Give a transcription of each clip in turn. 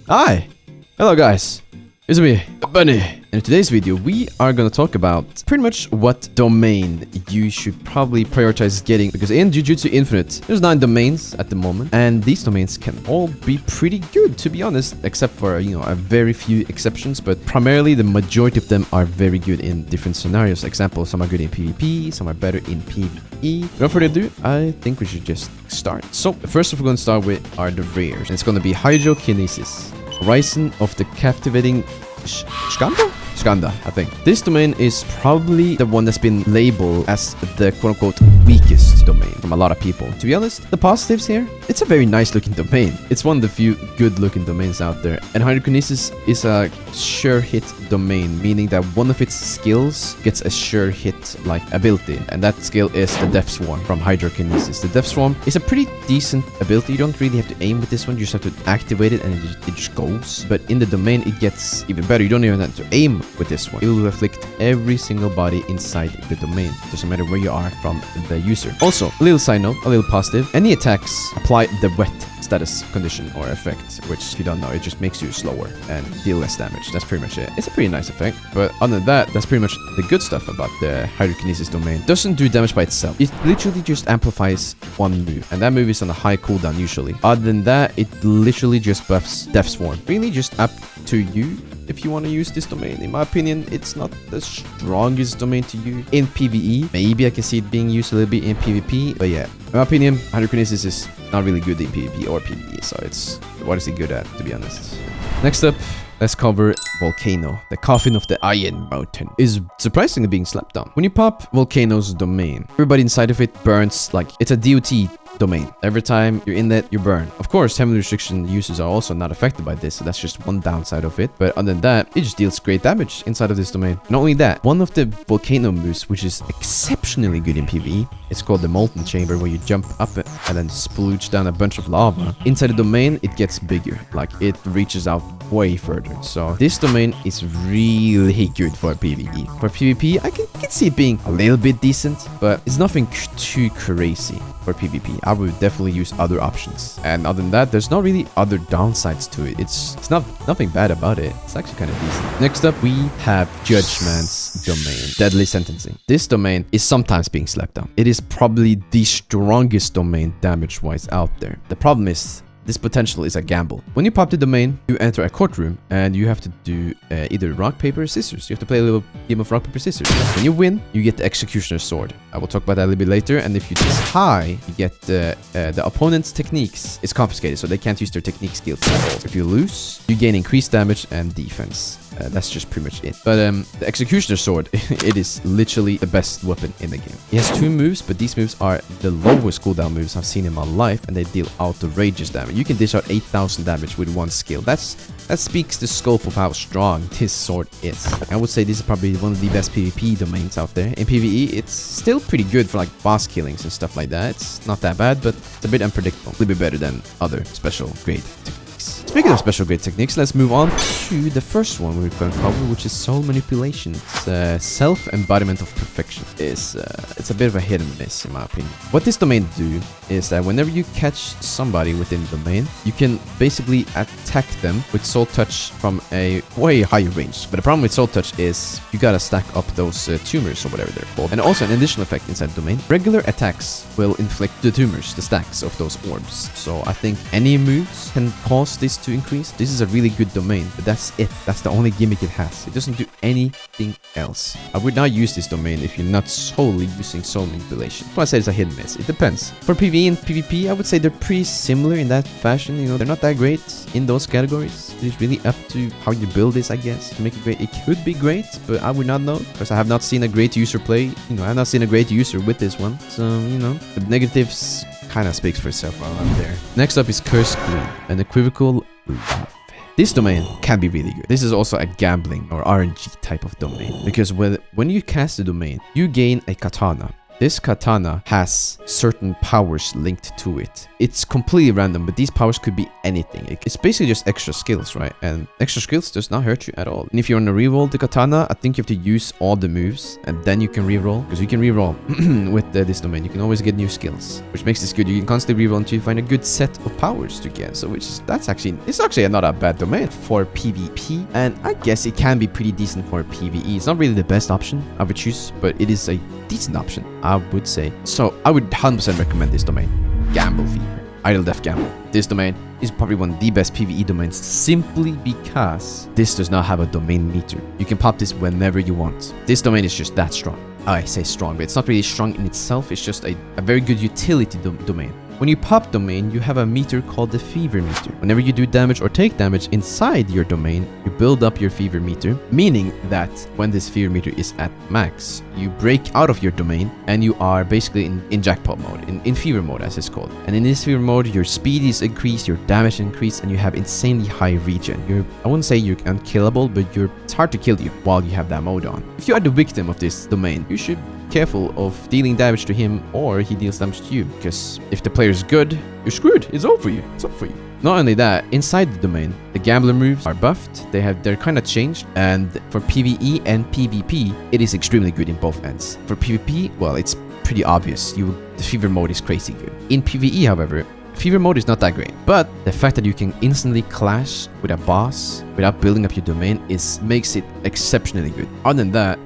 Hi! Hello guys! It's me, Benni! And in today's video, we are gonna talk about pretty much what domain you should probably prioritize getting, because in Jujutsu Infinite, there's 9 domains at the moment, and these domains can all be pretty good, to be honest, except for, a very few exceptions, but primarily the majority of them are very good in different scenarios. Example, some are good in PvP, some are better in PvE. Without further ado, I think we should just start. So, first we're gonna start with are the rares, and it's gonna be Hydrokinesis, Horizon of the Captivating Skhanda, I think. This domain is probably the one that's been labeled as the quote-unquote weakest domain from a lot of people. To be honest, the positives here, it's a very nice looking domain. It's one of the few good looking domains out there. And Hydrokinesis is a sure hit domain, meaning that one of its skills gets a sure hit like ability. And that skill is the Death Swarm from Hydrokinesis. The Death Swarm is a pretty decent ability. You don't really have to aim with this one. You just have to activate it and it just goes. But in the domain, it gets even better. You don't even have to aim with this one. It will afflict every single body inside the domain. Doesn't matter where you are from the user. Also, a little side note, a little positive. Any attacks apply the wet status condition or effect, which if you don't know, it just makes you slower and deal less damage. That's pretty much it. It's a pretty nice effect. But other than that, that's pretty much the good stuff about the Hydrokinesis domain. It doesn't do damage by itself. It literally just amplifies one move, and that move is on a high cooldown usually. Other than that, it literally just buffs Death Swarm. Really just up to you if you want to use this domain. In my opinion, it's not the strongest domain to use in PvE. Maybe I can see it being used a little bit in PvP, but yeah, in my opinion, Hydrokinesis is not really good in PvP or PvE, so it's what is it good at, to be honest. Next up, let's cover Volcano. The Coffin of the Iron Mountain is surprisingly being slept on. When you pop Volcano's domain, everybody inside of it burns like it's a DOT domain. Every time you're in that, you burn. Of course, heavenly restriction users are also not affected by this, so that's just one downside of it. But other than that, it just deals great damage inside of this domain. Not only that, one of the Volcano moves, which is exceptionally good in PvE, it's called the Molten Chamber, where you jump up and then splooge down a bunch of lava. Inside the domain, it gets bigger. Like, it reaches out way further. So this domain is really good for PvE. For PvP, I can see it being a little bit decent, but it's nothing too crazy for PvP. I would definitely use other options. And other than that, there's not really other downsides to it. It's nothing bad about it. It's actually kind of decent. Next up, we have Judgeman's domain, Deadly Sentencing. This domain is sometimes being slept on. It is probably the strongest domain damage-wise out there. The problem is, this potential is a gamble. When you pop the domain, you enter a courtroom and you have to do either rock, paper, or scissors. You have to play a little game of rock, paper, scissors. When you win, you get the Executioner's Sword. I will talk about that a little bit later. And if you tie, you get the opponent's techniques is confiscated, so they can't use their technique skills at all. If you lose, you gain increased damage and defense. That's just pretty much it. But the Executioner's Sword, it is literally the best weapon in the game. It has 2 moves, but these moves are the lowest cooldown moves I've seen in my life, and they deal outrageous damage. You can dish out 8,000 damage with one skill. That speaks the scope of how strong this sword is. I would say this is probably one of the best PvP domains out there. In PvE, it's still pretty good for like boss killings and stuff like that. It's not that bad, but it's a bit unpredictable. A little bit better than other special grade techniques. Speaking of special grade techniques, let's move on to the first one we're going to cover, which is soul manipulation. It's self-embodiment of perfection. It's a bit of a hit and miss, in my opinion. What this domain do is that whenever you catch somebody within the domain, you can basically attack them with soul touch from a way higher range. But the problem with soul touch is you gotta stack up those tumors or whatever they're called. And also an additional effect inside the domain, regular attacks will inflict the tumors, the stacks of those orbs. So I think any moves can cause this to increase. This is a really good domain, but that's it. That's the only gimmick it has. It doesn't do anything else. I would not use this domain if you're not solely using soul manipulation. That's why I say it's a hit and miss. It depends. For PvE and PvP, I would say they're pretty similar in that fashion. They're not that great in those categories. It's really up to how you build this, I guess, to make it great. It could be great, but I would not know because I have not seen a great user play. I have not seen a great user with this one. So, the negatives kind of speaks for itself while I'm there. Next up is Curse Queen, Unequivocal love. This domain can be really good. This is also a gambling or RNG type of domain because when you cast the domain, you gain a katana. this katana has certain powers linked to it. It's completely random, but these powers could be anything. It's basically just extra skills, right? And extra skills does not hurt you at all. And if you want to reroll the katana, I think you have to use all the moves, and then you can reroll. Because you can reroll with this domain. You can always get new skills, which makes this good. You can constantly reroll until you find a good set of powers to get. So it's actually not a bad domain for PvP, and I guess it can be pretty decent for PvE. It's not really the best option I would choose, but it is a decent option, I would say. So I would 100% recommend this domain. Gamble Fever. Idle Death Gamble. This domain is probably one of the best PvE domains simply because this does not have a domain meter. You can pop this whenever you want. This domain is just that strong. I say strong, but it's not really strong in itself. It's just a very good utility domain. When you pop domain, you have a meter called the fever meter. Whenever you do damage or take damage inside your domain, you build up your fever meter, meaning that when this fever meter is at max, you break out of your domain and you are basically in jackpot mode, in fever mode as it's called. And in this fever mode, your speed is increased, your damage increased, and you have insanely high regen. I wouldn't say you're unkillable, but it's hard to kill you while you have that mode on. If you are the victim of this domain, you should be careful of dealing damage to him or he deals damage to you, because if the player is good, you're screwed. It's over for you. It's up for you. Not only that, inside the domain, the gambler moves are buffed. They're kind of changed, and for PvE and PvP, it is extremely good in both ends. For PvP, well, it's pretty obvious. The fever mode is crazy good. In PvE, however, fever mode is not that great, but the fact that you can instantly clash with a boss without building up your domain makes it exceptionally good. Other than that,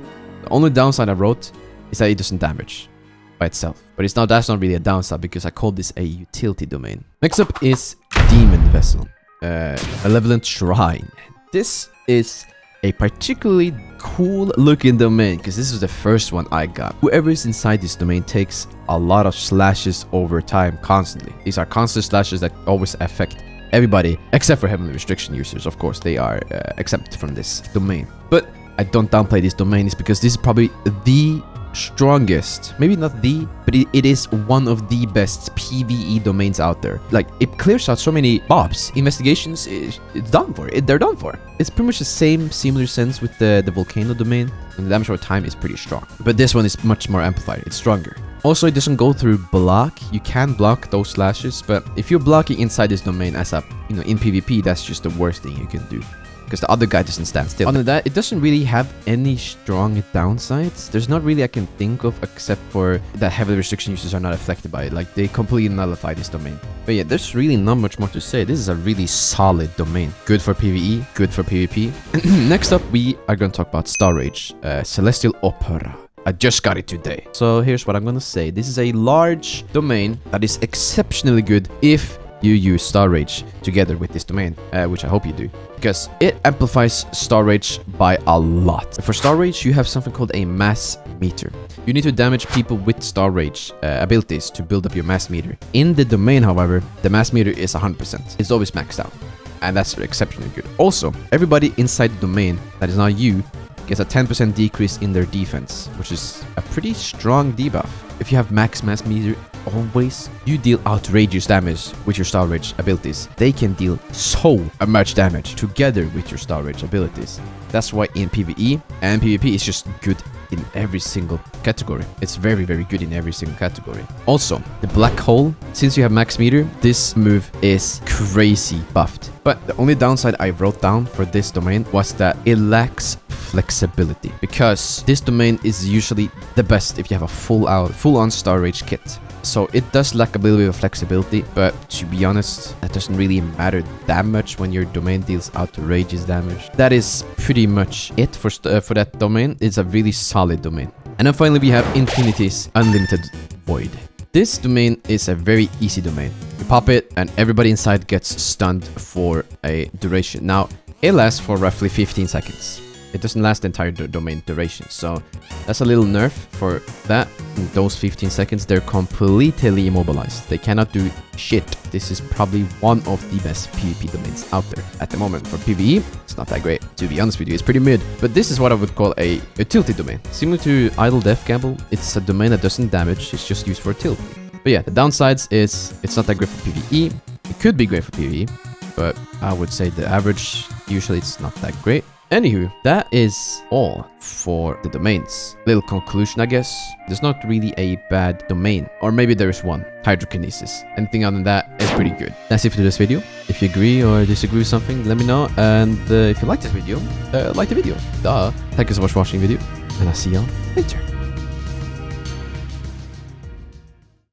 the only downside I wrote is that it doesn't damage by itself. But that's not really a downside because I called this a utility domain. Next up is Demon Vessel, Malevolent Shrine. This is a particularly cool looking domain because this is the first one I got. Whoever is inside this domain takes a lot of slashes over time constantly. These are constant slashes that always affect everybody except for heavenly restriction users. Of course, they are exempt from this domain. But I don't downplay this domain, is because this is probably the strongest, maybe not the, but it is one of the best PvE domains out there. Like, it clears out so many mobs. Investigations, it's done for. They're done for. It's pretty much the same similar sense with the Volcano domain, and the damage over time is pretty strong. But this one is much more amplified. It's stronger. Also, it doesn't go through block. You can block those slashes, but if you're blocking inside this domain as in PvP, that's just the worst thing you can do, because the other guy doesn't stand still. Other than that, it doesn't really have any strong downsides. There's not really I can think of, except for that heavily restriction users are not affected by it. Like, they completely nullify this domain. But yeah, there's really not much more to say. This is a really solid domain. Good for PvE, good for PvP. Next up, we are going to talk about Star Rage, Celestial Opera. I just got it today. So here's what I'm going to say. This is a large domain that is exceptionally good if you use Star Rage together with this domain, which I hope you do, because it amplifies Star Rage by a lot. For Star Rage, you have something called a mass meter. You need to damage people with Star Rage abilities to build up your mass meter. In the domain, however, the mass meter is 100%. It's always maxed out, and that's exceptionally good. Also, everybody inside the domain that is not you gets a 10% decrease in their defense, which is a pretty strong debuff. If you have max mass meter always, you deal outrageous damage with your Star Rage abilities. They can deal so much damage together with your Star Rage abilities. That's why in PvE and PvP, it's just good in every single category. It's very, very good in every single category. Also, the Black Hole, since you have max meter, this move is crazy buffed. But the only downside I wrote down for this domain was that it lacks flexibility, because this domain is usually the best if you have a full-on Star Rage kit. So it does lack a little bit of flexibility, but to be honest, that doesn't really matter that much when your domain deals outrageous damage. That is pretty much it for that domain. It's a really solid domain. And then finally, we have Infinity's Unlimited Void. This domain is a very easy domain. You pop it, and everybody inside gets stunned for a duration. Now, it lasts for roughly 15 seconds. It doesn't last the entire domain duration, so that's a little nerf for that. In those 15 seconds, they're completely immobilized. They cannot do shit. This is probably one of the best PvP domains out there at the moment. For PvE, it's not that great. To be honest with you, it's pretty mid. But this is what I would call a utility domain. Similar to Idle Death Gamble, it's a domain that doesn't damage. It's just used for tilt. But yeah, the downsides is it's not that great for PvE. It could be great for PvE, but I would say the average, usually it's not that great. Anywho, that is all for the domains. Little conclusion, I guess. There's not really a bad domain. Or maybe there is one. Hydrokinesis. Anything other than that is pretty good. That's it for this video. If you agree or disagree with something, let me know. And if you like this video, like the video. Duh. Thank you so much for watching the video. And I'll see y'all later.